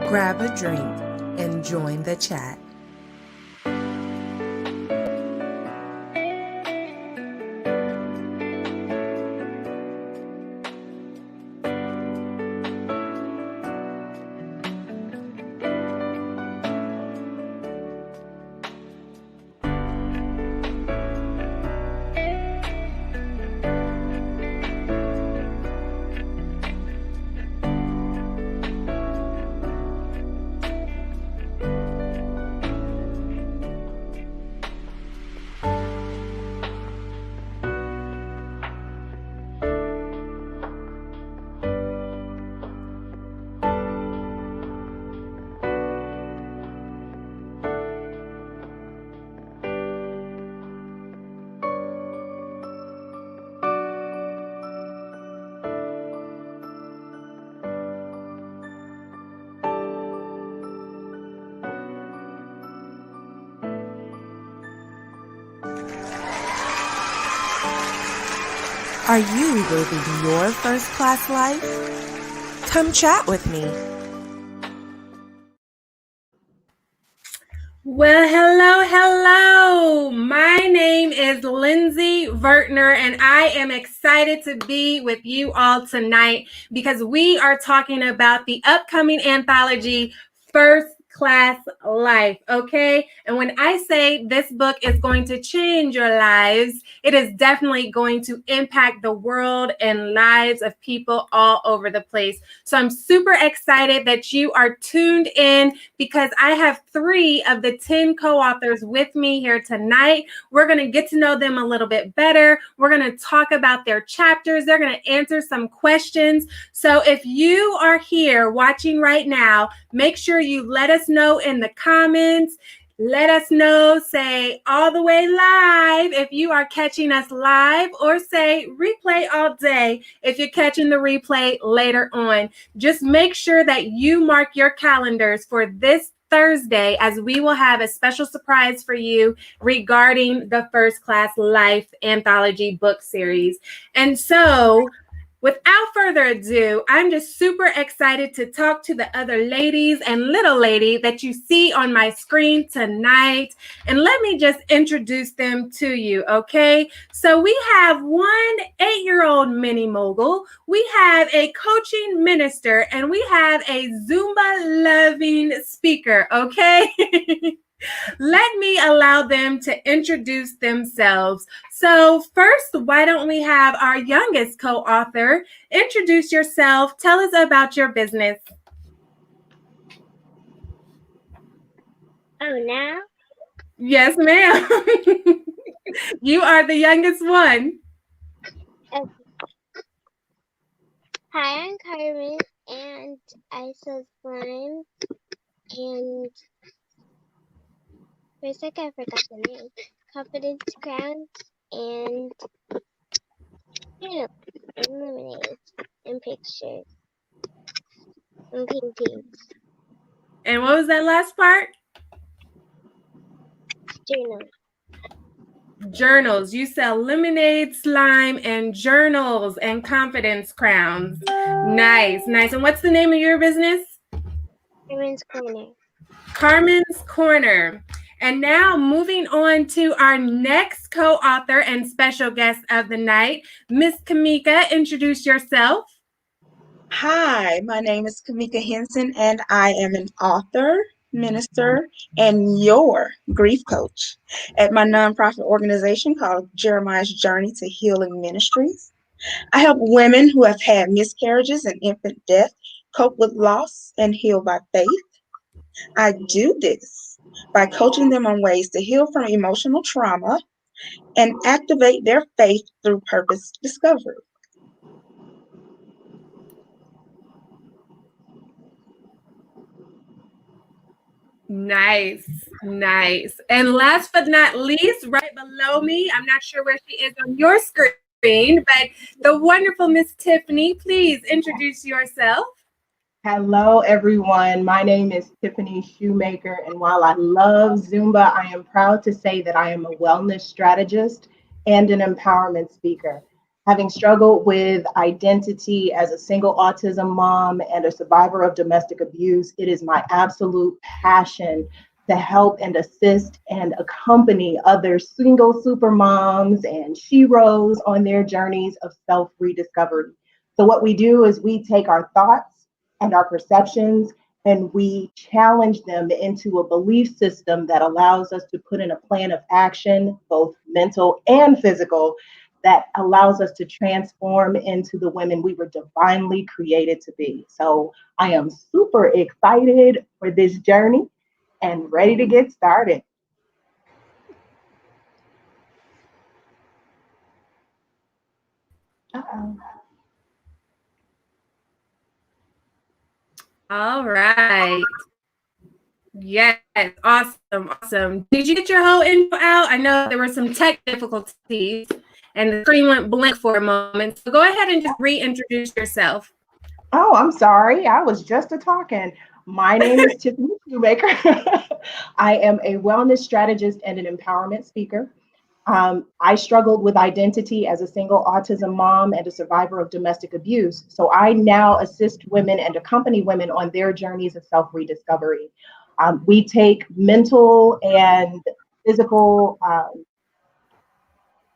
grab a drink, and join the chat. Are you living your first class life? Come chat with me. Well, hello. My name is Lindsay Vertner, and I am excited to be with you all tonight because we are talking about the upcoming anthology, First Class Life, okay? And when I say this book is going to change your lives, it is definitely going to impact the world and lives of people all over the place. So I'm super excited that you are tuned in because I have 3 of the 10 co-authors with me here tonight. We're going to get to know them a little bit better. We're going to talk about their chapters. They're going to answer some questions. So if you are here watching right now, make sure you let us know in the comments. Let us know, say all the way live if you are catching us live, or say replay all day if you're catching the replay later on. Just make sure that you mark your calendars for this Thursday, as we will have a special surprise for you regarding the First Class Life anthology book series. And so, without further ado, I'm just super excited to talk to the other ladies and little lady that you see on my screen tonight. And let me just introduce them to you, okay? So we have one 8-year-old mini mogul, we have a coaching minister, and we have a Zumba loving speaker, okay? Let me allow them to introduce themselves. So first, why don't we have our youngest co-author introduce yourself? Tell us about your business. Oh, now? Yes, ma'am. You are the youngest one. Okay. Hi, I'm Carmen, and I sell slime, and for a second I forgot the name. Confidence crowns, and and lemonade, and pictures, and paintings, And what was that last part? journals. Journals. You sell lemonade, slime, and journals and confidence crowns. Nice. And what's the name of your business? Carmen's Corner. Carmen's Corner. And now moving on to our next co-author and special guest of the night, Miss Kamika, introduce yourself. Hi, my name is Kamika Henson, and I am an author, minister, and your grief coach at my nonprofit organization called Jeremiah's Journey to Healing Ministries. I help women who have had miscarriages and infant death cope with loss and heal by faith. I do this by coaching them on ways to heal from emotional trauma and activate their faith through purpose discovery. Nice. And last but not least, right below me, I'm not sure where she is on your screen, but the wonderful Miss Tiffany, please introduce yourself. Hello, everyone. My name is Tiffany Shoemaker, and while I love Zumba, I am proud to say that I am a wellness strategist and an empowerment speaker. Having struggled with identity as a single autism mom and a survivor of domestic abuse, it is my absolute passion to help and assist and accompany other single super moms and sheroes on their journeys of self rediscovery. So, what we do is we take our thoughts and our perceptions and we challenge them into a belief system that allows us to put in a plan of action, both mental and physical, that allows us to transform into the women we were divinely created to be. So I am super excited for this journey and ready to get started. Uh-oh. All right. Yes, awesome, awesome. Did you get your whole info out? I know there were some tech difficulties and the screen went blank for a moment. So go ahead and just reintroduce yourself. Oh, I'm sorry. I was just a talking. My name is Tiffany Shoemaker. I am a wellness strategist and an empowerment speaker. I struggled with identity as a single autism mom and a survivor of domestic abuse. So I now assist women and accompany women on their journeys of self rediscovery. We take mental and physical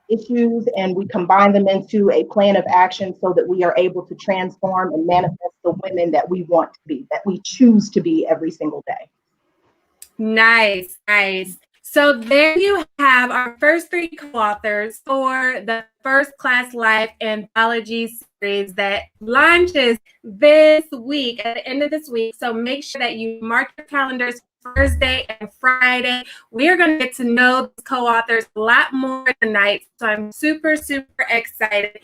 issues and we combine them into a plan of action so that we are able to transform and manifest the women that we want to be, that we choose to be every single day. Nice, nice. So there you have our first 3 co-authors for the First Class Life anthology series that launches this week, at the end of this week. So make sure that you mark your calendars Thursday and Friday. We are going to get to know the co-authors a lot more tonight. So I'm super, super excited.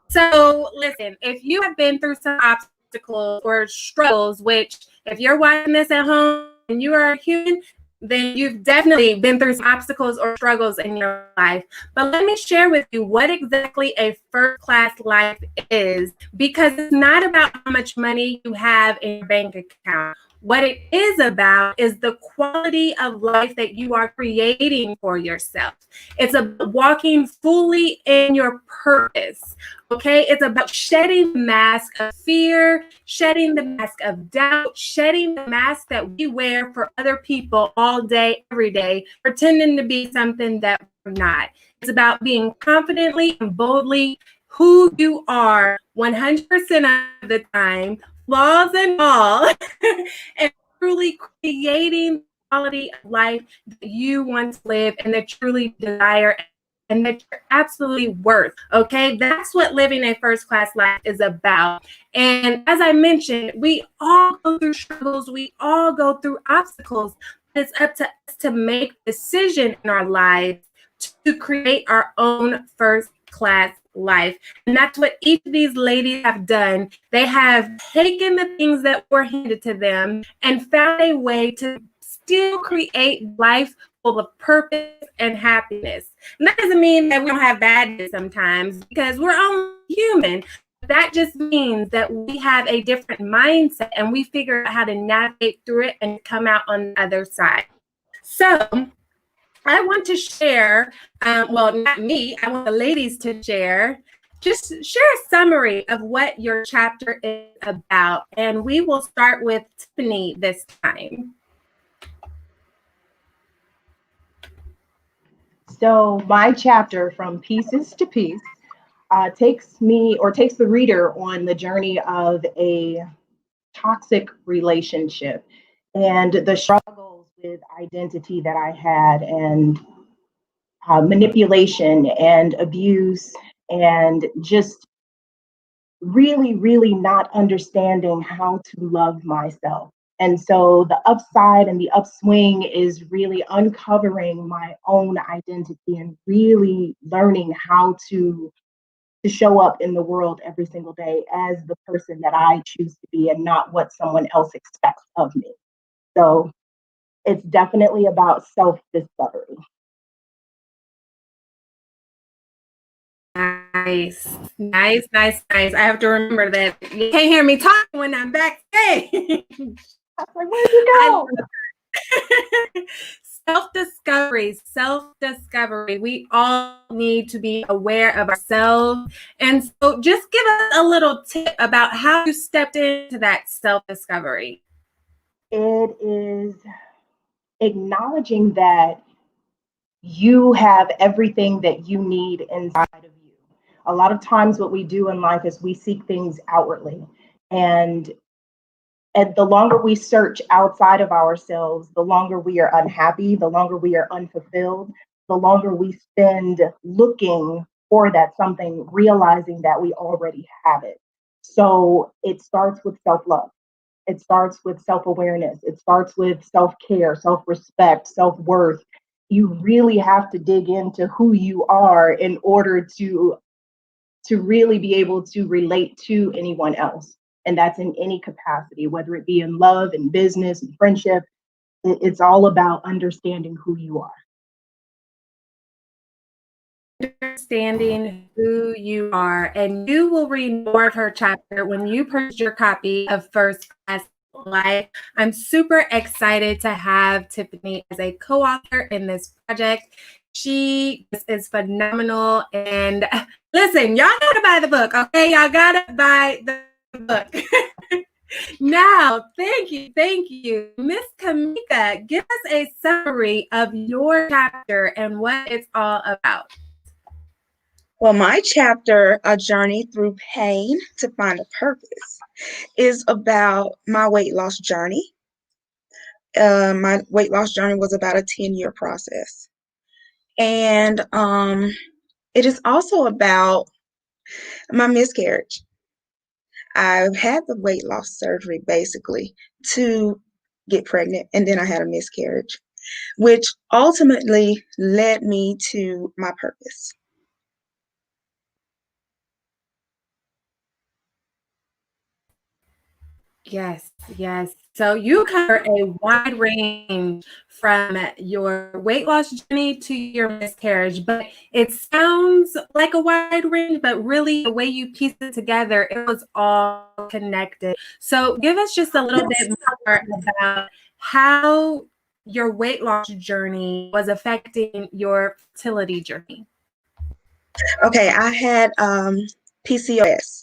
So listen, if you have been through some obstacles or struggles, which if you're watching this at home and you are a human, then you've definitely been through some obstacles or struggles in your life. But let me share with you what exactly a first class life is, because it's not about how much money you have in your bank account. What it is about is the quality of life that you are creating for yourself. It's about walking fully in your purpose. Okay, it's about shedding the mask of fear, shedding the mask of doubt, shedding the mask that we wear for other people all day, every day, pretending to be something that we're not. It's about being confidently and boldly who you are 100% of the time, flaws and all, and truly creating the quality of life that you want to live and that you truly desire and that you're absolutely worth. Okay, that's what living a first class life is about. And as I mentioned, we all go through struggles, we all go through obstacles. It's up to us to make a decision in our lives to create our own first class life. And that's what each of these ladies have done. They have taken the things that were handed to them and found a way to still create life full of purpose and happiness. And that doesn't mean that we don't have bad days sometimes, because we're only human. That just means that we have a different mindset and we figure out how to navigate through it and come out on the other side. So I want to share, well, not me, I want the ladies to share, just share a summary of what your chapter is about. And we will start with Tiffany this time. So my chapter, From Pieces to Peace, takes the reader on the journey of a toxic relationship and the struggles with identity that I had, and manipulation and abuse, and just really, really not understanding how to love myself. And so the upside and the upswing is really uncovering my own identity and really learning how to show up in the world every single day as the person that I choose to be and not what someone else expects of me. So it's definitely about self-discovery. Nice, nice, nice, nice. I have to remember that you can't hear me talking when I'm backstage. I was like, where'd you go? self-discovery. We all need to be aware of ourselves. And so just give us a little tip about how you stepped into that self-discovery. It is acknowledging that you have everything that you need inside of you. A lot of times, what we do in life is we seek things outwardly. And the longer we search outside of ourselves, the longer we are unhappy, the longer we are unfulfilled, the longer we spend looking for that something, realizing that we already have it. So it starts with self love. It starts with self awareness. It starts with self care, self respect, self worth. You really have to dig into who you are in order to really be able to relate to anyone else. And that's in any capacity, whether it be in love and business and friendship. It's all about understanding who you are. Understanding who you are, and you will read more of her chapter when you purchase your copy of First Class Life. I'm super excited to have Tiffany as a co-author in this project. She is phenomenal, and listen, y'all gotta buy the book, okay? Y'all gotta buy the book. Now, thank you. Miss Kamika, give us a summary of your chapter and what it's all about. Well, my chapter, A Journey Through Pain to Find a Purpose, is about my weight loss journey. My weight loss journey was about a 10-year process. And it is also about my miscarriage. I've had the weight loss surgery basically to get pregnant, and then I had a miscarriage, which ultimately led me to my purpose. Yes. So you cover a wide range from your weight loss journey to your miscarriage, but it sounds like a wide range, but really the way you piece it together, it was all connected. So give us just a little bit more about how your weight loss journey was affecting your fertility journey. Okay, I had PCOS.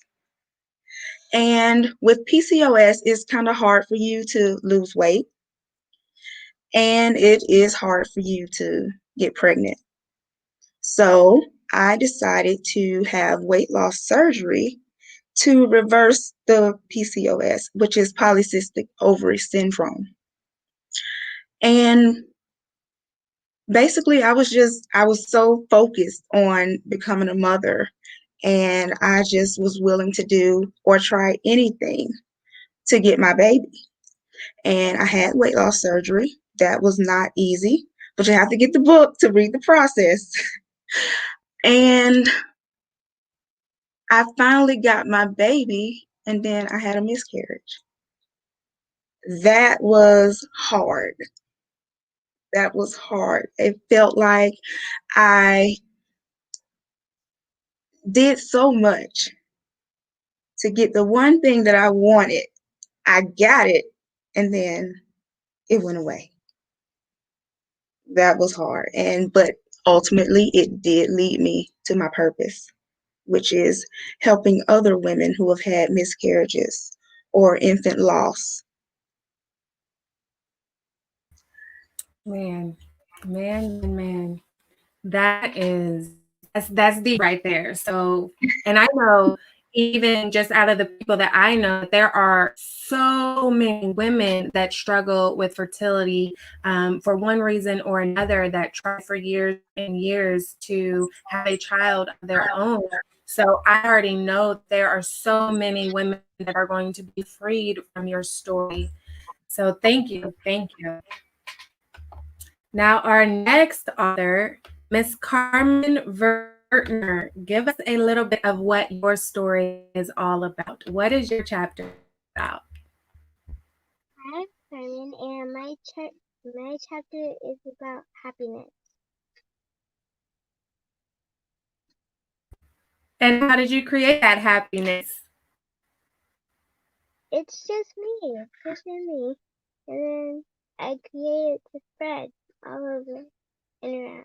And with PCOS, it's kind of hard for you to lose weight, and it is hard for you to get pregnant. So I decided to have weight loss surgery to reverse the PCOS, which is polycystic ovary syndrome. And basically, I was so focused on becoming a mother, and I just was willing to do or try anything to get my baby. And I had weight loss surgery. That was not easy, but you have to get the book to read the process. And I finally got my baby, and then I had a miscarriage. That was hard. That was hard. It felt like I did so much to get the one thing that I wanted. I got it, and then it went away. That was hard. But ultimately it did lead me to my purpose, which is helping other women who have had miscarriages or infant loss. Man. That's deep right there. So, and I know even just out of the people that I know, there are so many women that struggle with fertility for one reason or another, that try for years and years to have a child of their own. So I already know there are so many women that are going to be freed from your story. So thank you. Now, our next author, Miss Carmen Vertner, give us a little bit of what your story is all about. What is your chapter about? I'm Carmen, and my chapter is about happiness. And how did you create that happiness? It's just me, and then I create it to spread. all over and around.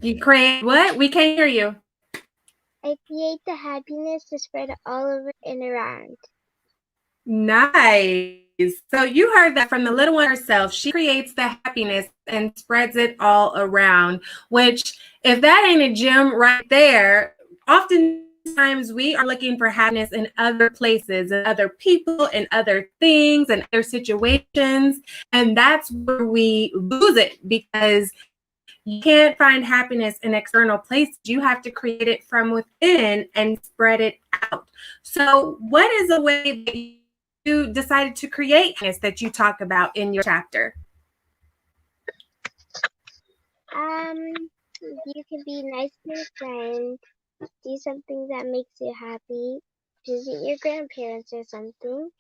You create what? We can't hear you. I create the happiness to spread all over and around. Nice. So you heard that from the little one herself. She creates the happiness and spreads it all around, which if that ain't a gem right there, oftentimes we are looking for happiness in other places and other people and other things and other situations. And that's where we lose it because you can't find happiness in external places. You have to create it from within and spread it out. So what is a way that you decided to create happiness that you talk about in your chapter? You can be nice to your friend, do something that makes you happy, visit your grandparents or something,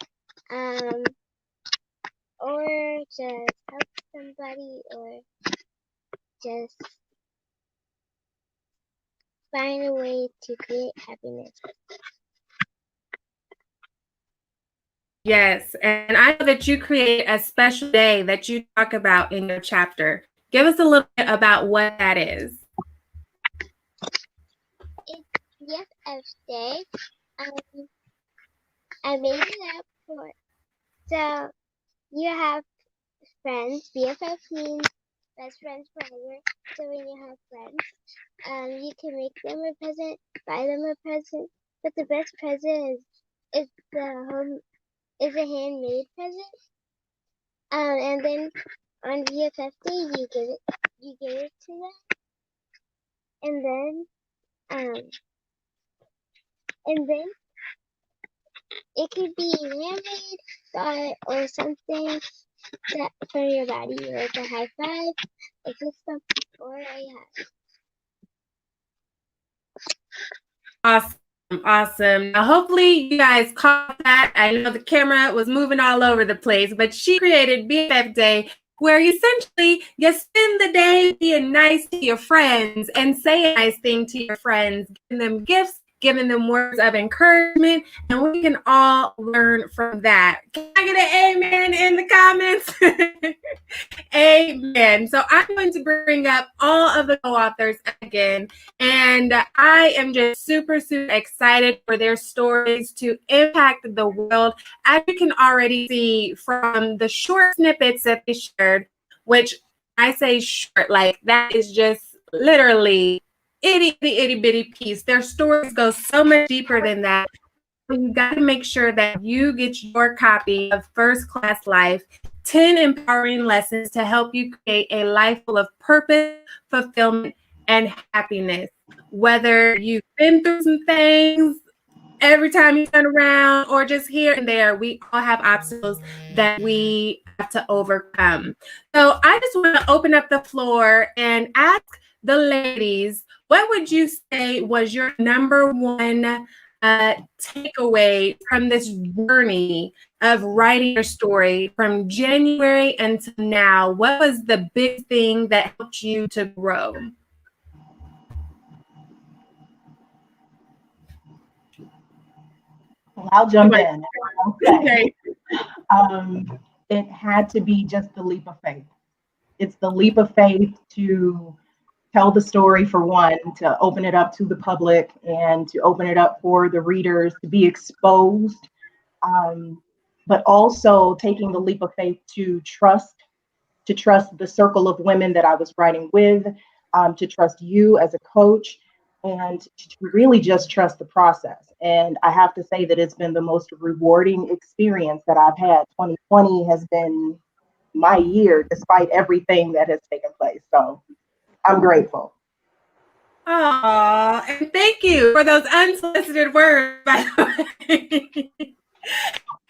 or just help somebody, or just find a way to create happiness. Yes, and I know that you create a special day that you talk about in your chapter. Give us a little bit about what that is. It's BFF Day. I made it up for it. So you have friends. BFF means best friends forever. So when you have friends, you can make them a present, buy them a present. But the best present is a handmade present. And then on BFF Day you give it to them. And then it could be handmade or something that from your body, like a high five, a fist bump, or a hug. Awesome. Awesome. Now, hopefully you guys caught that. I know the camera was moving all over the place, but she created BFF Day where essentially you spend the day being nice to your friends and say a nice thing to your friends, giving them gifts, giving them words of encouragement, and we can all learn from that. Can I get an amen in the comments? Amen. So I'm going to bring up all of the co-authors again, and I am just super, super excited for their stories to impact the world. As you can already see from the short snippets that they shared, which I say short, like that is just literally itty bitty piece. Their stories go so much deeper than that. You got to make sure that you get your copy of First Class Life, 10 empowering lessons to help you create a life full of purpose, fulfillment, and happiness. Whether you've been through some things every time you turn around or just here and there, we all have obstacles that we have to overcome. So I just want to open up the floor and ask the ladies, what would you say was your number one takeaway from this journey of writing your story from January until now? What was the big thing that helped you to grow? Well, I'll jump in. Okay. It had to be just the leap of faith. It's the leap of faith to tell the story, for one, to open it up to the public and to open it up for the readers to be exposed, but also taking the leap of faith to trust the circle of women that I was writing with, to trust you as a coach, and to really just trust the process. And I have to say that it's been the most rewarding experience that I've had. 2020 has been my year, despite everything that has taken place. So I'm grateful. Aw, and thank you for those unsolicited words, by the way.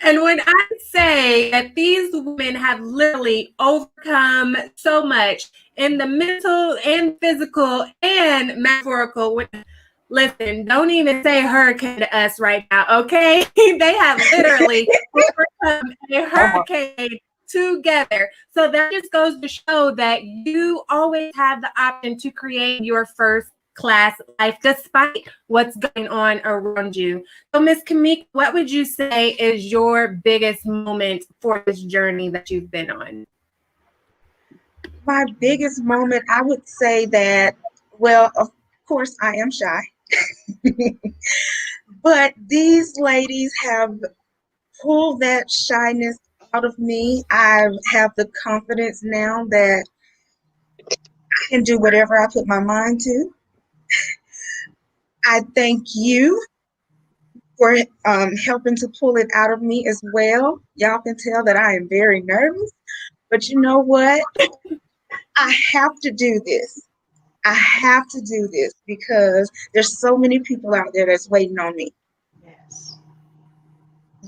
And when I say that these women have literally overcome so much in the mental and physical and metaphorical, listen, don't even say hurricane to us right now, okay? They have literally overcome a hurricane together. So that just goes to show that you always have the option to create your first class life despite what's going on around you. So Miss Kamika, what would you say is your biggest moment for this journey that you've been on? My biggest moment, I would say that, well, of course, I am shy, but these ladies have pulled that shyness out of me. I have the confidence now that I can do whatever I put my mind to. I thank you for helping to pull it out of me as well. Y'all can tell that I am very nervous, but you know what? I have to do this. I have to do this because there's so many people out there that's waiting on me. Yes.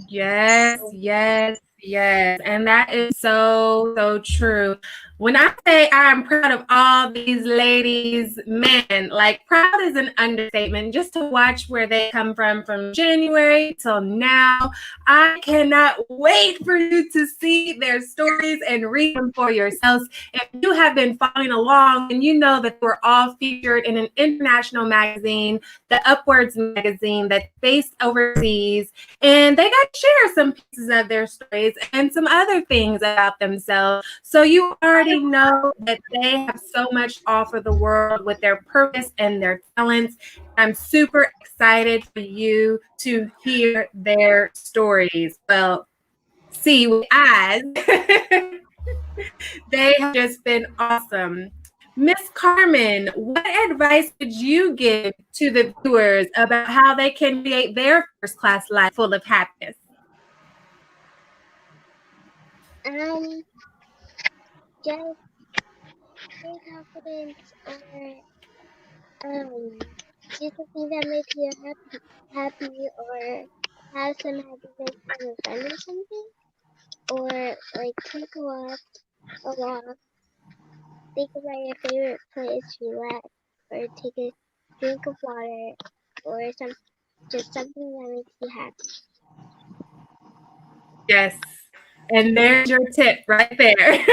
Yes, yes, yes. And that is so, so true. When I say I'm proud of all these ladies, man, like proud is an understatement. Just to watch where they come from January till now, I cannot wait for you to see their stories and read them for yourselves. If you have been following along and you know that we're all featured in an international magazine, the Upwards magazine that's based overseas, and they got to share some pieces of their stories and some other things about themselves. So you already know that they have so much to offer the world with their purpose and their talents. I'm super excited for you to hear their stories. Well, see with eyes. They have just been awesome. Miss Carmen, what advice would you give to the viewers about how they can create their first class life full of happiness? Just stay confident or do something that makes you happy or have some happiness from a friend or something. Or like take a walk, think about your favorite place, relax, or take a drink of water or just something that makes you happy. Yes. And there's your tip right there.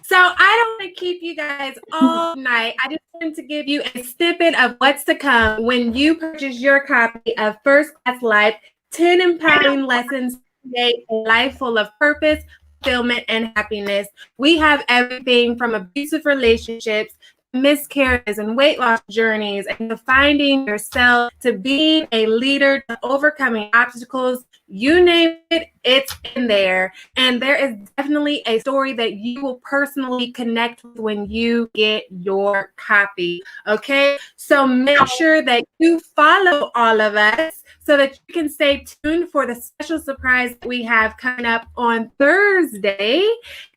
So I don't want to keep you guys all night. I just wanted to give you a snippet of what's to come when you purchase your copy of First Class Life, 10 Empowering Lessons to Create a Life Full of Purpose, Fulfillment, and Happiness. We have everything from abusive relationships, miscarriages and weight loss journeys, and to finding yourself, to being a leader, to overcoming obstacles. You name it, it's in there. And there is definitely a story that you will personally connect with when you get your copy. Okay, so make sure that you follow all of us so that you can stay tuned for the special surprise that we have coming up on Thursday.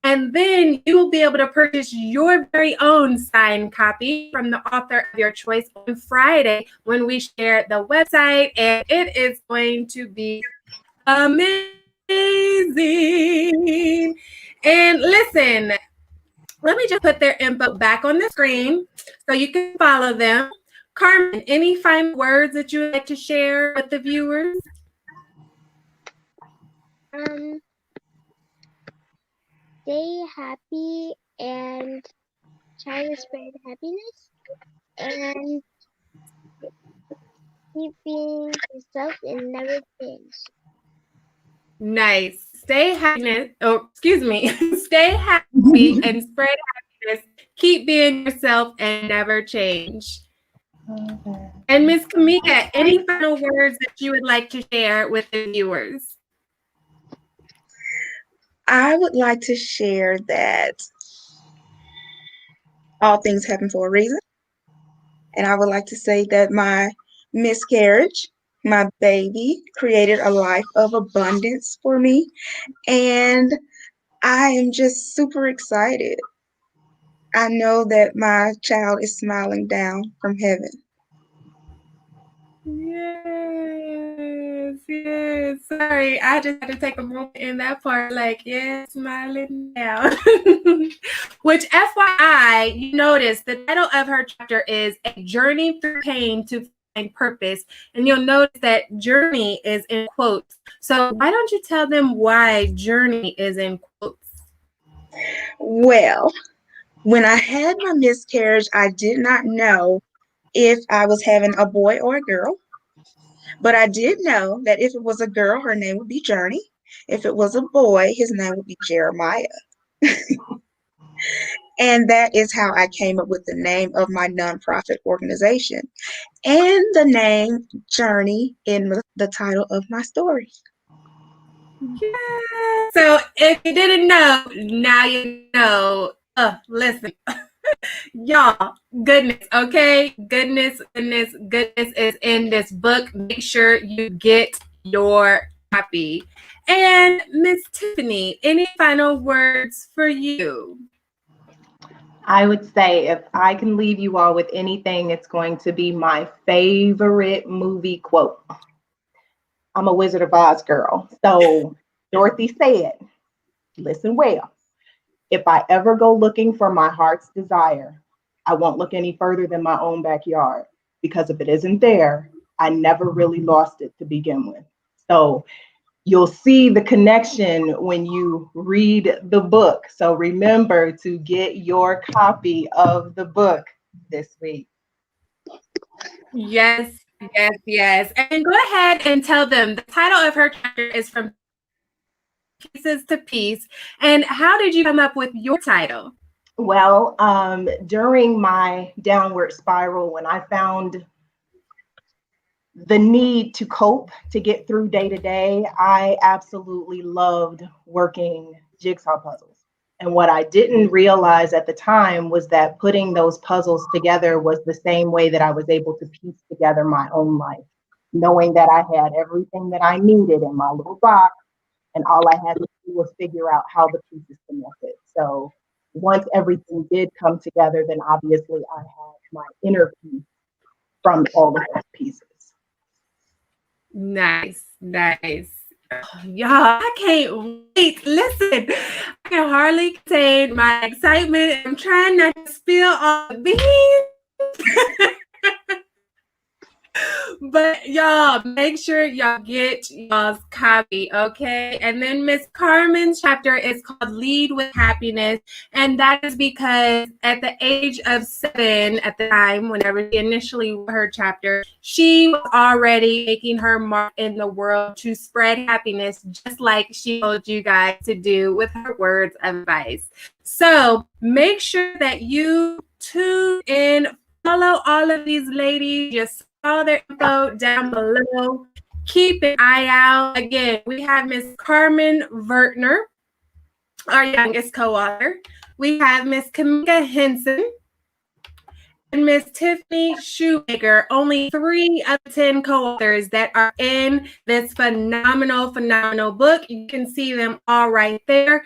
And then you will be able to purchase your very own signed copy from the author of your choice on Friday when we share the website. And it is going to be amazing. And listen, let me just put their info back on the screen so you can follow them. Carmen, any final words that you would like to share with the viewers? Stay happy and try to spread happiness and keep being yourself and never change. Nice. Stay happiness. Oh, excuse me. Stay happy and spread happiness. Keep being yourself and never change. And Miss Kamika, any final words that you would like to share with the viewers? I would like to share that all things happen for a reason. And I would like to say that my miscarriage, my baby, created a life of abundance for me. And I am just super excited. I know that my child is smiling down from heaven. Yes, yes. Sorry, I just had to take a moment in that part, like, yes, smiling down. Which, FYI, you notice the title of her chapter is A Journey Through Pain to Find Purpose. And you'll notice that journey is in quotes. So why don't you tell them why journey is in quotes? Well, When I had my miscarriage, I did not know if I was having a boy or a girl, but I did know that if it was a girl, her name would be Journey. If it was a boy, his name would be Jeremiah. And that is how I came up with the name of my nonprofit organization and the name Journey in the title of my story. Yeah. So if you didn't know, now you know. Listen, y'all, goodness, okay? Goodness is in this book. Make sure you get your copy. And Miss Tiffany, any final words for you? I would say if I can leave you all with anything, it's going to be my favorite movie quote. I'm a Wizard of Oz girl. So Dorothy said, listen well, if I ever go looking for my heart's desire, I won't look any further than my own backyard, because if it isn't there, I never really lost it to begin with. So you'll see the connection when you read the book. So remember to get your copy of the book this week. Yes, yes. And go ahead and tell them the title of her chapter is From Pieces to Peace. And how did you come up with your title? Well, during my downward spiral, when I found the need to cope, to get through day to day, I absolutely loved working jigsaw puzzles. And what I didn't realize at the time was that putting those puzzles together was the same way that I was able to piece together my own life, knowing that I had everything that I needed in my little box, and all I had to do was figure out how the pieces connected. So once everything did come together, then obviously I had my inner peace from all of those pieces. Nice. Y'all, I can't wait. Listen, I can hardly contain my excitement. I'm trying not to spill all the beans. But y'all, make sure y'all get y'all's copy, okay? And then Miss Carmen's chapter is called Lead with Happiness. And that is because at the age of 7, at the time, whenever she initially wrote her chapter, she was already making her mark in the world to spread happiness, just like she told you guys to do with her words of advice. So make sure that you tune in, follow all of these ladies, just all their info down below. Keep an eye out. Again, we have Miss Carmen Vertner, our youngest co-author. We have Miss Kamika Henson and Miss Tiffany Shoemaker. Only 3 of 10 co-authors that are in this phenomenal book. You can see them all right there.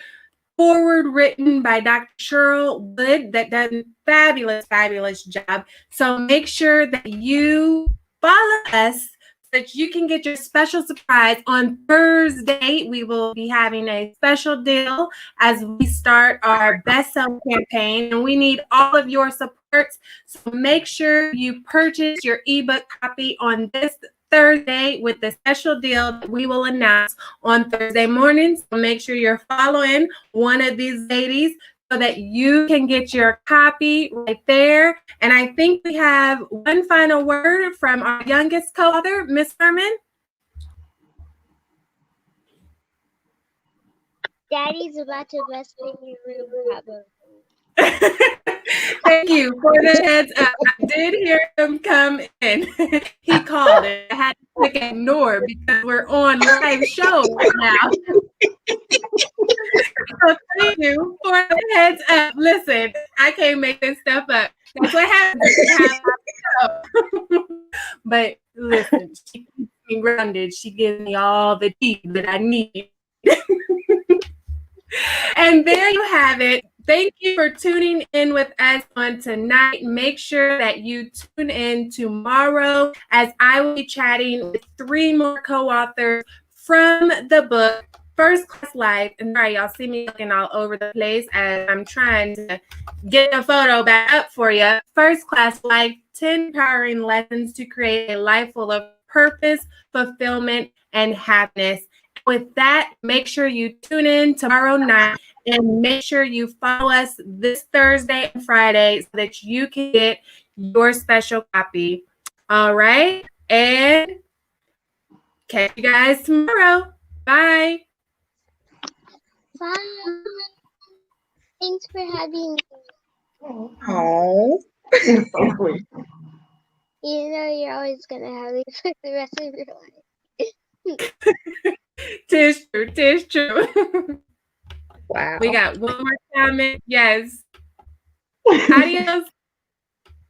Forward written by Dr. Cheryl Wood, that does a fabulous job. So make sure that you follow us so that you can get your special surprise on Thursday. We will be having a special deal as we start our bestseller campaign, and we need all of your support. So make sure you purchase your ebook copy on this Thursday with the special deal that we will announce on Thursday mornings. So make sure you're following one of these ladies so that you can get your copy right there. And I think we have one final word from our youngest co-author, Miss Carmen. Daddy's about to bust in your room, probably. Thank you for the heads up. I did hear him come in. He called and I had to click ignore because we're on live show right now. So thank you for the heads up. Listen, I can't make this stuff up. That's what happens. But listen, she keeps me grounded. She gives me all the tea that I need. And there you have it. Thank you for tuning in with us on tonight. Make sure that you tune in tomorrow as I will be chatting with 3 more co-authors from the book First Class Life. And sorry, y'all see me looking all over the place as I'm trying to get the photo back up for you. First Class Life, 10 empowering lessons to create a life full of purpose, fulfillment, and happiness. With that, make sure you tune in tomorrow night And make sure you follow us this Thursday and Friday so that you can get your special copy. All right. And catch you guys tomorrow. Bye. Bye. Thanks for having me. Oh. You're so sweet. You know you're always gonna have me for the rest of your life. Tis true. Tis true. Wow. We got one more comment. Yes. Adios.